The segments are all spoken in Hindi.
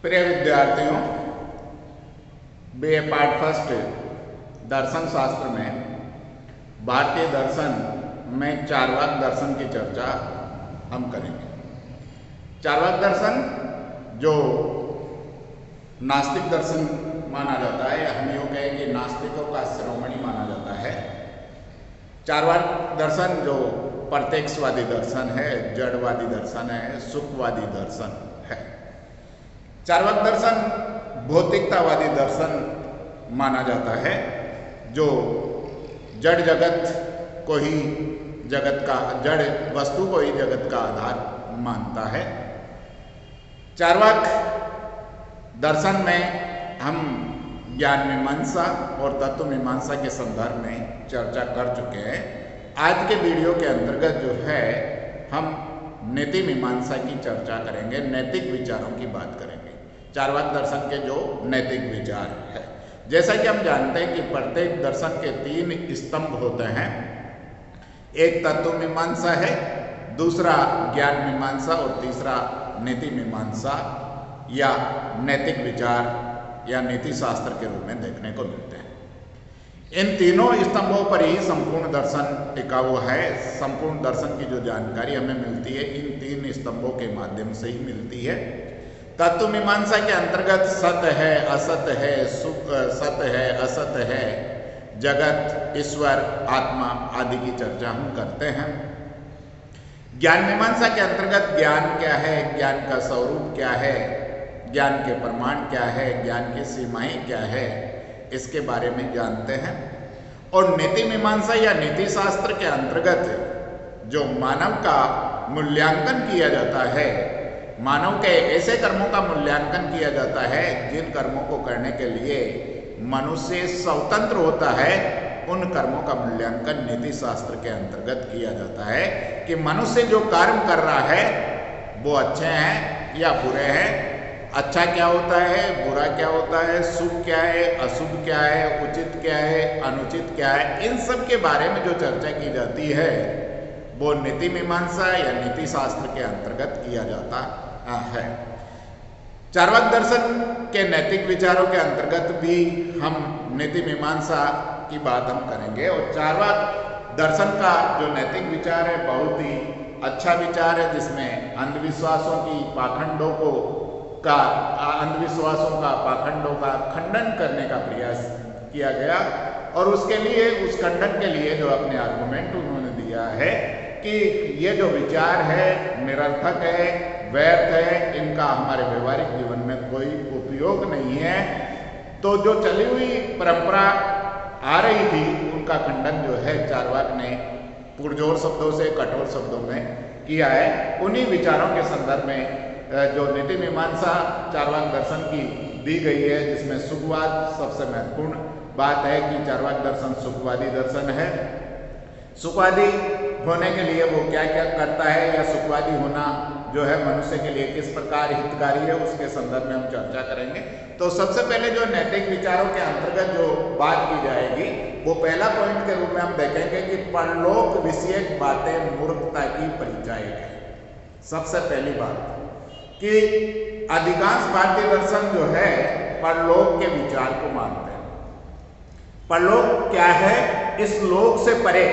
प्रिय विद्यार्थियों, बीए पार्ट फर्स्ट दर्शन शास्त्र में भारतीय दर्शन में चार्वाक दर्शन की चर्चा हम करेंगे। चार्वाक दर्शन जो नास्तिक दर्शन माना जाता है, हम यूँ कहें कि नास्तिकों का शिरोमणि माना जाता है। चार्वाक दर्शन जो प्रत्यक्षवादी दर्शन है, जड़वादी दर्शन है, सुखवादी दर्शन है। चार्वाक दर्शन भौतिकतावादी दर्शन माना जाता है, जो जड़ जगत को ही जगत का जड़ वस्तु को ही जगत का आधार मानता है। चार्वाक दर्शन में हम ज्ञान मीमांसा और तत्व मीमांसा के संदर्भ में चर्चा कर चुके हैं। आज के वीडियो के अंतर्गत जो है हम नीति मीमांसा की चर्चा करेंगे, नैतिक विचारों की बात करेंगे। चार्वाक दर्शन के जो नैतिक विचार है, जैसा कि हम जानते हैं कि प्रत्येक दर्शन के 3 स्तंभ होते हैं। एक तत्व मीमांसा है, दूसरा ज्ञान मीमांसा और तीसरा नीति मीमांसा या नैतिक विचार या नीति शास्त्र के रूप में देखने को मिलते हैं। इन तीनों स्तंभों पर ही संपूर्ण दर्शन टिका हुआ है। संपूर्ण दर्शन की जो जानकारी हमें मिलती है इन 3 स्तंभों के माध्यम से ही मिलती है। तत्व मीमांसा के अंतर्गत सत्य है, असत्य है, सुख सत्य है, असत्य है, जगत, ईश्वर, आत्मा आदि की चर्चा हम करते हैं। ज्ञान मीमांसा के अंतर्गत ज्ञान क्या है, ज्ञान का स्वरूप क्या है, ज्ञान के प्रमाण क्या है, ज्ञान की सीमाएं क्या है, इसके बारे में जानते हैं। और नीति मीमांसा या नीति शास्त्र के अंतर्गत जो मानव का मूल्यांकन किया जाता है, मानव के ऐसे कर्मों का मूल्यांकन किया जाता है जिन कर्मों को करने के लिए मनुष्य स्वतंत्र होता है, उन कर्मों का मूल्यांकन नीति शास्त्र के अंतर्गत किया जाता है कि मनुष्य जो कर्म कर रहा है वो अच्छे हैं या बुरे हैं, अच्छा क्या होता है, बुरा क्या होता है, शुभ क्या है, अशुभ क्या है, उचित क्या है, अनुचित क्या है, इन सब के बारे में जो चर्चा की जाती है वो नीति मीमांसा या नीति शास्त्र के अंतर्गत किया जाता है। चार्वाक दर्शन के नैतिक विचारों के अंतर्गत भी हम नीति मीमांसा की बात हम करेंगे। और चार्वाक दर्शन का जो नैतिक विचार है बहुत ही अच्छा विचार है, जिसमें अंधविश्वासों का पाखंडों का खंडन करने का प्रयास किया गया। और उसके लिए, उस खंडन के लिए जो अपने आर्गुमेंट उन्होंने दिया है कि ये जो विचार है निरर्थक है, व्यर्थ है, इनका हमारे व्यवहारिक जीवन में कोई उपयोग नहीं है। तो जो चली हुई परंपरा आ रही थी उनका खंडन जो है चार्वाक ने पुरजोर शब्दों से, कठोर शब्दों में किया है। उन्हीं विचारों के संदर्भ में जो नीति मीमांसा चार्वाक दर्शन की दी गई है, जिसमें सुखवाद सबसे महत्वपूर्ण बात है कि चार्वाक दर्शन सुखवादी दर्शन है। सुखवादी होने के लिए वो क्या क्या करता है या सुखवादी होना जो है मनुष्य के लिए किस प्रकार हितकारी है, उसके संदर्भ में हम चर्चा करेंगे। तो सबसे पहले जो नैतिक विचारों के अंतर्गत जो बात की जाएगी वो पहला पॉइंट के रूप में हम देखेंगे कि परलोक विषयक बातें मूर्खता की परिचायक है। सबसे पहली बात कि अधिकांश भारतीय दर्शन जो है परलोक के विचार को मानते हैं। परलोक क्या है? इस लोक से परे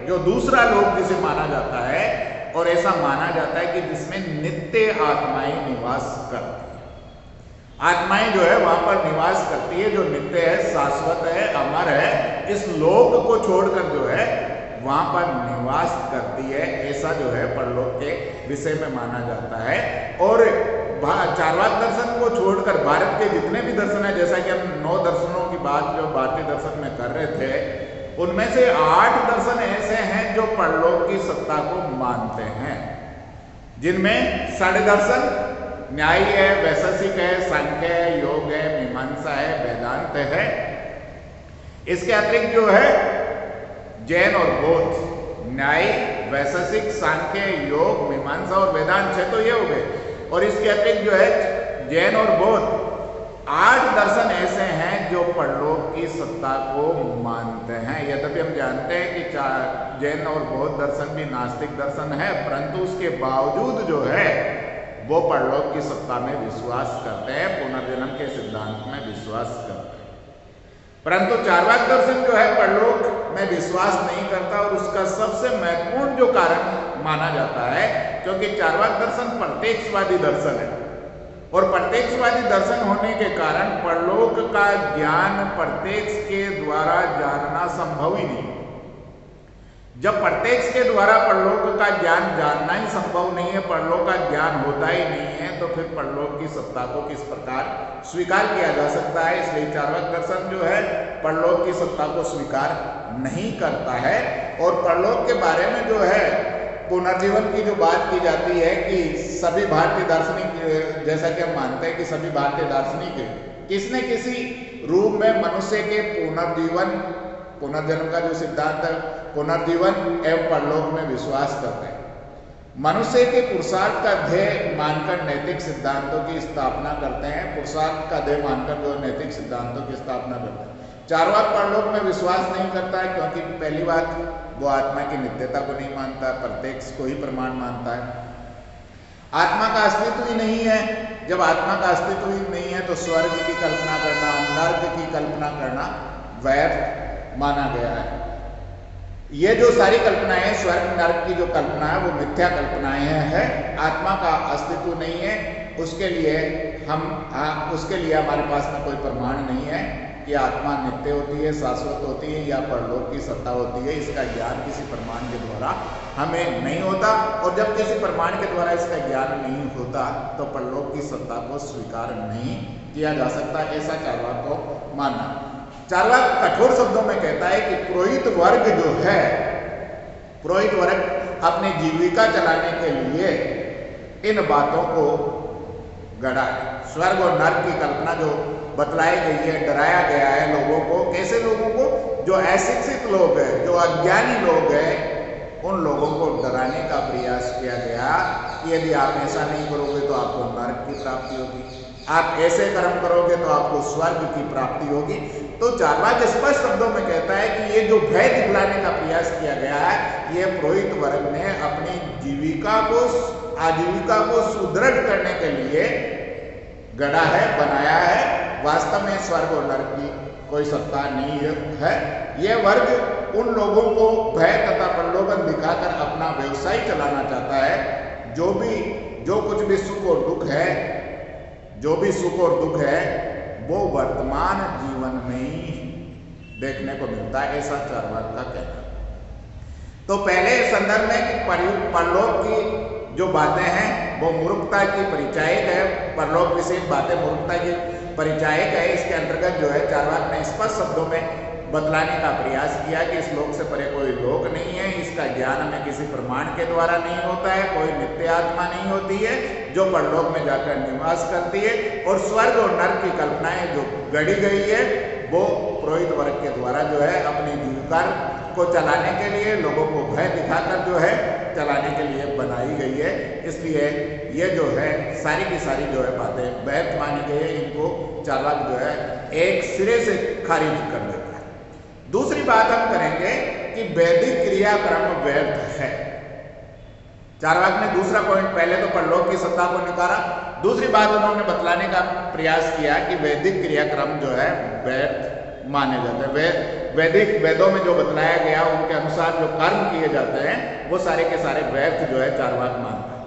जो दूसरा लोक जिसे माना जाता है, और ऐसा माना जाता है कि जिसमें नित्य आत्माएं निवास करती है। आत्माएं जो है वहां पर निवास करती है, जो नित्य है, शाश्वत है, अमर है, इस लोक को छोड़कर जो है वहां पर निवास करती है। ऐसा जो है परलोक के विषय में माना जाता है। और चार्वाक दर्शन को छोड़कर भारत के जितने भी दर्शन है, जैसा कि हम 9 दर्शनों की बात जो भारतीय दर्शन में कर रहे थे, उनमें से 8 दर्शन ऐसे हैं जो परलोक की सत्ता को मानते हैं, जिनमें षड दर्शन न्यायी है, वैशेषिक है, सांख्य है, योग है, मीमांसा है, वेदांत है। इसके अतिरिक्त जो है जैन और बौद्ध, न्यायी, वैशेषिक, सांख्य, योग, मीमांसा और वेदांत है, तो ये हो गए। और इसके अतिरिक्त जो है जैन और बौद्ध 8 दर्शन ऐसे हैं जो परलोक की सत्ता को मानते हैं। यद्यपि हम जानते हैं कि जैन और बौद्ध दर्शन भी नास्तिक दर्शन है, परंतु उसके बावजूद जो है वो परलोक की सत्ता में विश्वास करते हैं, पुनर्जन्म के सिद्धांत में विश्वास करते हैं। परंतु चार्वाक दर्शन जो है परलोक में विश्वास नहीं करता, और उसका सबसे महत्वपूर्ण जो कारण माना जाता है, क्योंकि चार्वाक दर्शन प्रत्यक्षवादी दर्शन है, और प्रत्यक्षवादी दर्शन होने के कारण परलोक का ज्ञान प्रत्यक्ष के द्वारा जानना संभव ही नहीं। जब प्रत्यक्ष के द्वारा परलोक का ज्ञान जानना ही संभव नहीं है, परलोक का ज्ञान होता ही नहीं है, तो फिर परलोक की सत्ता को किस प्रकार स्वीकार किया जा सकता है। इसलिए चार्वाक दर्शन जो है परलोक की सत्ता को स्वीकार नहीं करता है। और परलोक के बारे में जो है पुनर्जीवन की जो बात की जाती है कि सभी भारतीय दार्शनिक, जैसा कि हम मानते हैं कि सभी भारतीय दार्शनिक किसी न किसी रूप में मनुष्य के पुनर्जन्म का जो सिद्धांत है, पुनर्जीवन एवं परलोक में विश्वास करते हैं। मनुष्य के पुरुषार्थ का ध्येय मानकर नैतिक सिद्धांतों की स्थापना करते हैं, पुरुषार्थ का ध्येय मानकर जो नैतिक सिद्धांतों की स्थापना करते हैं। चार्वाक परलोक में विश्वास नहीं करता है, क्योंकि पहली बात वो आत्मा की नित्यता को नहीं मानता, प्रत्यक्ष को ही प्रमाण मानता है। आत्मा का अस्तित्व ही नहीं है। जब आत्मा का अस्तित्व ही नहीं है तो स्वर्ग की कल्पना करना, नर्क की कल्पना करना व्यर्थ माना गया है। ये जो सारी कल्पनाएं, स्वर्ग नर्क की जो कल्पना है, वो मिथ्या कल्पनाएं हैं। आत्मा का अस्तित्व नहीं है, उसके लिए हमारे पास में कोई प्रमाण नहीं है कि आत्मा नित्य होती है, शाश्वत होती है या परलोक की सत्ता होती है। इसका ज्ञान किसी प्रमाण के द्वारा हमें नहीं होता, और जब किसी प्रमाण के द्वारा इसका ज्ञान नहीं होता तो परलोक की सत्ता को स्वीकार नहीं किया जा सकता। ऐसा चार्वाक को मानना। चार्वाक कठोर शब्दों में कहता है कि पुरोहित वर्ग जो है, पुरोहित वर्ग अपनी जीविका चलाने के लिए इन बातों को गढ़ा है। स्वर्ग और नर्क की कल्पना जो बतलाई गई है, डराया गया है लोगों को। कैसे लोगों को? जो अशिक्षित लोग हैं, जो अज्ञानी लोग हैं, उन लोगों को डराने का प्रयास किया गया कि यदि आप ऐसा नहीं करोगे तो आपको नर्क की प्राप्ति होगी, आप ऐसे कर्म करोगे तो आपको स्वर्ग की प्राप्ति होगी। तो चार्वाक स्पष्ट शब्दों में कहता है कि ये जो भय दिखलाने का प्रयास किया गया है, ये पुरोहित वर्ग ने अपनी आजीविका को सुदृढ़ करने के लिए गढ़ा है, बनाया है। वास्तव में स्वर्ग और नर्क की कोई सत्ता नहीं है। यह वर्ग उन लोगों को भय तथा प्रलोभन दिखाकर अपना व्यवसाय चलाना चाहता है। जो कुछ भी सुख और दुख है, वो वर्तमान जीवन में ही देखने को मिलता है, ऐसा चार्वाक का कहना है। तो पहले संदर्भ में कि परलोक की जो बातें हैं वो मूर्खता की परिचायक है, परलोक विषयक बातें मूर्खता की परिचायक है। इसके अंतर्गत जो है चार्वाक ने स्पष्ट शब्दों में बतलाने का प्रयास किया कि इस लोक से परे कोई लोक नहीं है, इसका ज्ञान हमें किसी प्रमाण के द्वारा नहीं होता है, कोई नित्य आत्मा नहीं होती है जो परलोक में जाकर निवास करती है, और स्वर्ग और नर्क की कल्पनाएं जो गढ़ी गई है वो पुरोहित वर्ग के द्वारा जो है अपनी जीविका को चलाने के लिए, लोगों को भय दिखाकर जो है चलाने के लिए बनाई गई है। इसलिए ये जो है सारी की सारी जो है बातें व्यर्थ मानी गई है। इनको चार्वाक जो है एक सिरे से खारिज कर देता है। दूसरी बात हम करेंगे कि वैदिक क्रियाक्रम व्यर्थ है। चार्वाक ने दूसरा पॉइंट, पहले तो परलोक की सत्ता को निकाला, दूसरी बात उन्होंने बतलाने का प्रयास किया कि वैदिक क्रियाक्रम जो है व्यर्थ माने जाते हैं। वेदों में जो बतलाया गया उनके अनुसार जो कर्म किए जाते हैं वो सारे के सारे व्यर्थ जो है चार्वाक मानता है।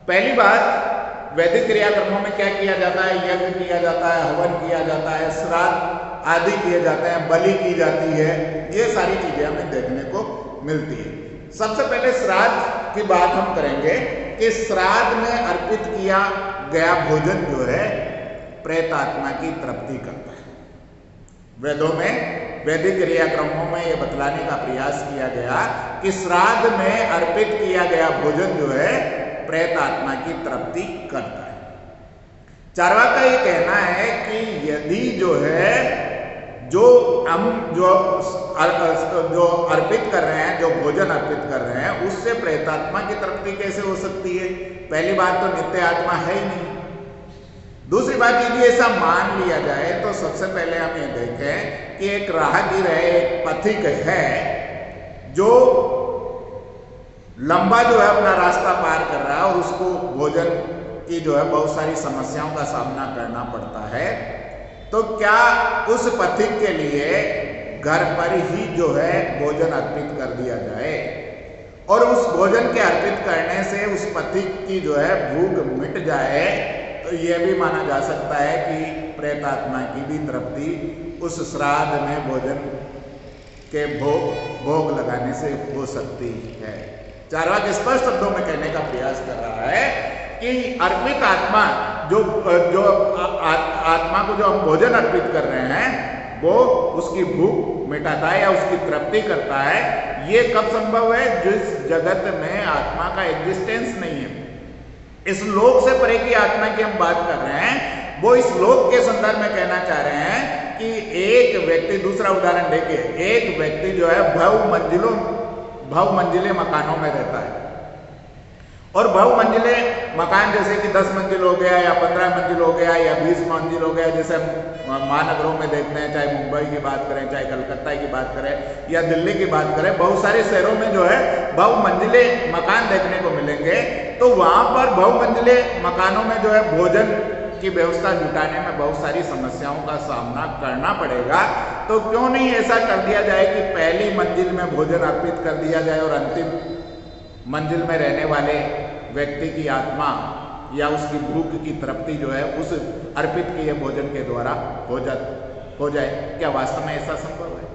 पहली बात, वैदिक क्रियाक्रमों में क्या किया जाता है? यज्ञ किया जाता है, हवन किया जाता है, श्राद्ध आदि किए जाते हैं, बलि की जाती है, ये सारी चीजें हमें देखने को मिलती है। सबसे पहले श्राद्ध की बात हम करेंगे कि श्राद्ध में अर्पित किया गया भोजन जो है प्रेत आत्मा की तृप्ति करता है। वेदों में, वैदिक क्रियाक्रमों में यह बतलाने का प्रयास किया गया कि श्राद्ध में अर्पित किया गया भोजन जो है प्रेत आत्मा की तृप्ति करता है। चार्वाक का ये कहना है कि यदि जो है जो हम जो अर्पित कर रहे हैं, जो भोजन अर्पित कर रहे हैं, उससे प्रेतात्मा की तृप्ति कैसे हो सकती है? पहली बात तो नित्य आत्मा है ही नहीं। दूसरी बात, यदि ऐसा मान लिया जाए तो सबसे पहले हम ये देखें कि एक राहगीर है, एक पथिक है जो लंबा जो है अपना रास्ता पार कर रहा है और उसको भोजन की जो है बहुत सारी समस्याओं का सामना करना पड़ता है, तो क्या उस पथिक के लिए घर पर ही जो है भोजन अर्पित कर दिया जाए और उस भोजन के अर्पित करने से उस पथिक की जो है भूख मिट जाए, तो यह भी माना जा सकता है कि प्रेतात्मा की भी तृप्ति उस श्राद्ध में भोजन के भोग लगाने से हो सकती है। चार्वाक स्पष्ट शब्दों में कहने का प्रयास कर रहा है कि अर्पित आत्मा जो आत्मा को जो हम भोजन अर्पित कर रहे हैं वो उसकी भूख मिटाता है या उसकी तृप्ति करता है। ये कब संभव है? जिस जगत में आत्मा का एग्जिस्टेंस नहीं है, इस लोक से परे की आत्मा की हम बात कर रहे हैं, वो इस लोक के संदर्भ में कहना चाह रहे हैं कि एक व्यक्ति, दूसरा उदाहरण देखिए, एक व्यक्ति जो है बहुमंजिले मकानों में रहता है और बहुमंजिले मकान जैसे कि 10 मंजिल हो गया या 15 मंजिल हो गया या 20 मंजिल हो गया, जैसे हम महानगरों में देखते हैं, चाहे मुंबई की बात करें, चाहे कलकत्ता की बात करें या दिल्ली की बात करें, बहुत सारे शहरों में जो है बहुमंजिले मकान देखने को मिलेंगे। तो वहां पर बहुमंजिले मकानों में जो है भोजन की व्यवस्था जुटाने में बहुत सारी समस्याओं का सामना करना पड़ेगा। तो क्यों नहीं ऐसा कर दिया जाए कि पहली मंजिल में भोजन अर्पित कर दिया जाए और अंतिम मंजिल में रहने वाले व्यक्ति की आत्मा या उसकी भूख की तृप्ति जो है उस अर्पित किए भोजन के द्वारा हो जाए। क्या वास्तव में ऐसा संभव है?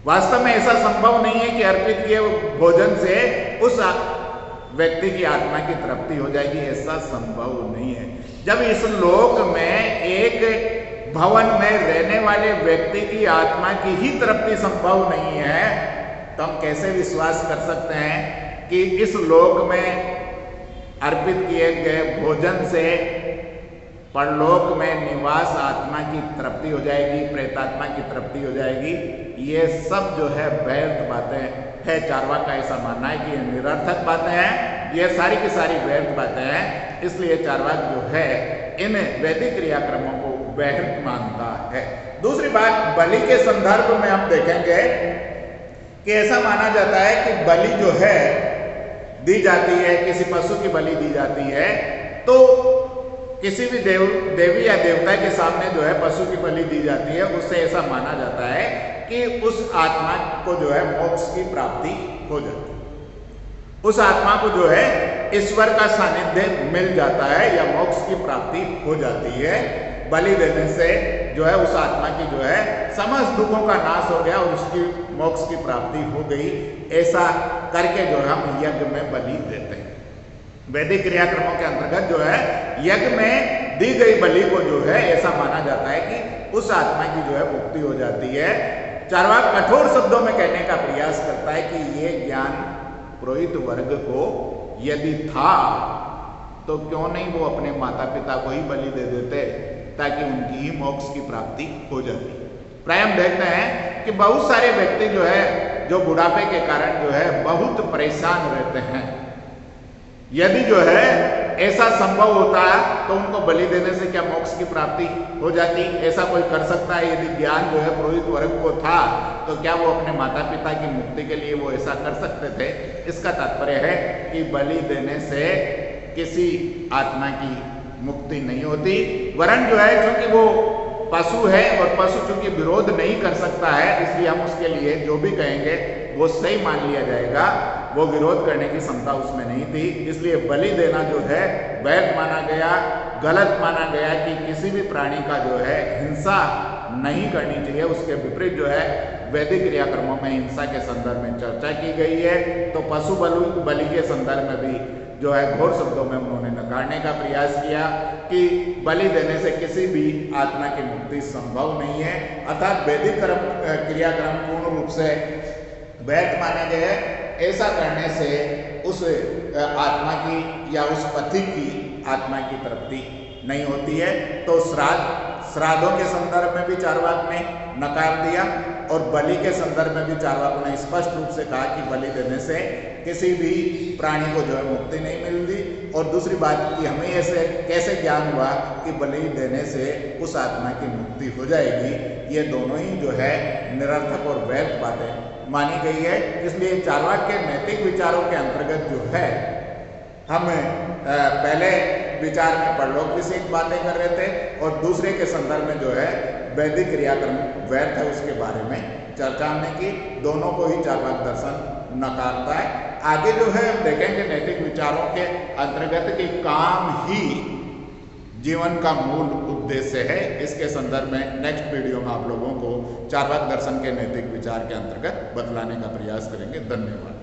वास्तव में ऐसा संभव नहीं है कि अर्पित किए भोजन से उस व्यक्ति की आत्मा की तृप्ति हो जाएगी, ऐसा संभव नहीं है। जब इस लोक में एक भवन में रहने वाले व्यक्ति की आत्मा की ही तृप्ति संभव नहीं है, तो हम कैसे विश्वास कर सकते हैं कि इस लोक में अर्पित किए गए भोजन से परलोक में निवास आत्मा की तृप्ति हो जाएगी, प्रेतात्मा की तृप्ति हो जाएगी? ये सब जो है व्यर्थ बातें है। चार्वाक का ऐसा मानना है कि ये निरर्थक बातें हैं, ये सारी की सारी व्यर्थ बातें हैं। इसलिए चार्वाक जो है इन वैदिक क्रियाक्रमों को व्यर्थ मानता है। दूसरी बात, बलि के संदर्भ में हम देखेंगे कि ऐसा माना जाता है कि बलि जो है दी जाती है, किसी पशु की बलि दी जाती है, तो किसी भी देवी या देवता के सामने जो है पशु की बलि दी जाती है, उससे ऐसा माना जाता है कि उस आत्मा को जो है मोक्ष की प्राप्ति हो जाती है, उस आत्मा को जो है ईश्वर का सानिध्य मिल जाता है या मोक्ष की प्राप्ति हो जाती है। बलि देने से जो है उस आत्मा की जो है समस्त दुखों का नाश हो गया और उसकी मोक्ष की प्राप्ति हो गई। ऐसा करके जो है हम यज्ञ में बलि देते हैं। वैदिक क्रियाक्रमों के अंतर्गत जो है यज्ञ में दी गई बलि को जो है ऐसा माना जाता है कि उस आत्मा की जो है मुक्ति हो जाती है। चार्वाक कठोर शब्दों में कहने का प्रयास करता है कि ये ज्ञान पुरोहित वर्ग को यदि था तो क्यों नहीं वो अपने माता पिता को ही बलि दे देते ताकि उनकी ही मोक्ष की प्राप्ति हो जाती। प्राय हम देखते हैं कि बहुत सारे व्यक्ति जो है जो बुढ़ापे के कारण जो है बहुत परेशान रहते हैं। यदि जो है ऐसा संभव होता तो उनको बलि देने से क्या मोक्ष की प्राप्ति हो जाती? ऐसा कोई कर सकता है? यदि ज्ञान जो है पुरोहित वर्ग को था तो क्या वो अपने माता पिता की मुक्ति के लिए वो ऐसा कर सकते थे? इसका तात्पर्य है कि बलि देने से किसी आत्मा की मुक्ति नहीं होती, वरन जो है क्योंकि वो पशु है और पशु चूंकि विरोध नहीं कर सकता है, इसलिए हम उसके लिए जो भी कहेंगे वो सही मान लिया जाएगा। वो विरोध करने की क्षमता उसमें नहीं थी, इसलिए बलि देना जो है व्यर्थ माना गया, गलत माना गया कि किसी भी प्राणी का जो है हिंसा नहीं करनी चाहिए। उसके विपरीत जो है वैदिक क्रियाक्रमों में हिंसा के संदर्भ में चर्चा की गई है। तो पशु बलि के संदर्भ में भी जो है घोर शब्दों में उन्होंने नकारने का प्रयास किया कि बलि देने से किसी भी आत्मा की मुक्ति संभव नहीं है। अर्थात वैदिक क्रियाक्रम पूर्ण रूप से व्यर्थ माने गए। ऐसा करने से उस आत्मा की या उस पति की आत्मा की तृप्ति नहीं होती है। तो श्राद्धों के संदर्भ में भी चार्वाक ने नकार दिया और बलि के संदर्भ में भी चार्वाकों ने स्पष्ट रूप से कहा कि बलि देने से किसी भी प्राणी को जो है मुक्ति नहीं मिलती। और दूसरी बात कि हमें ऐसे कैसे ज्ञान हुआ कि बलि देने से उस आत्मा की मुक्ति हो जाएगी? ये दोनों ही जो है निरर्थक और व्यर्थ बातें मानी गई है। इसलिए चार्वाक के नैतिक विचारों के अंतर्गत जो है हम पहले विचार में परलोकविषयक बातें कर रहे थे और दूसरे के संदर्भ में जो है वैदिक क्रियाक्रम व्यर्थ है उसके बारे में चर्चा हमने की। दोनों को ही चार्वाक दर्शन नकारता है। आगे जो है हम देखेंगे नैतिक विचारों के अंतर्गत कि काम ही जीवन का मूल उद्देश्य है। इसके संदर्भ में नेक्स्ट वीडियो में आप लोगों को चार्वाक दर्शन के नैतिक विचार के अंतर्गत बतलाने का प्रयास करेंगे। धन्यवाद।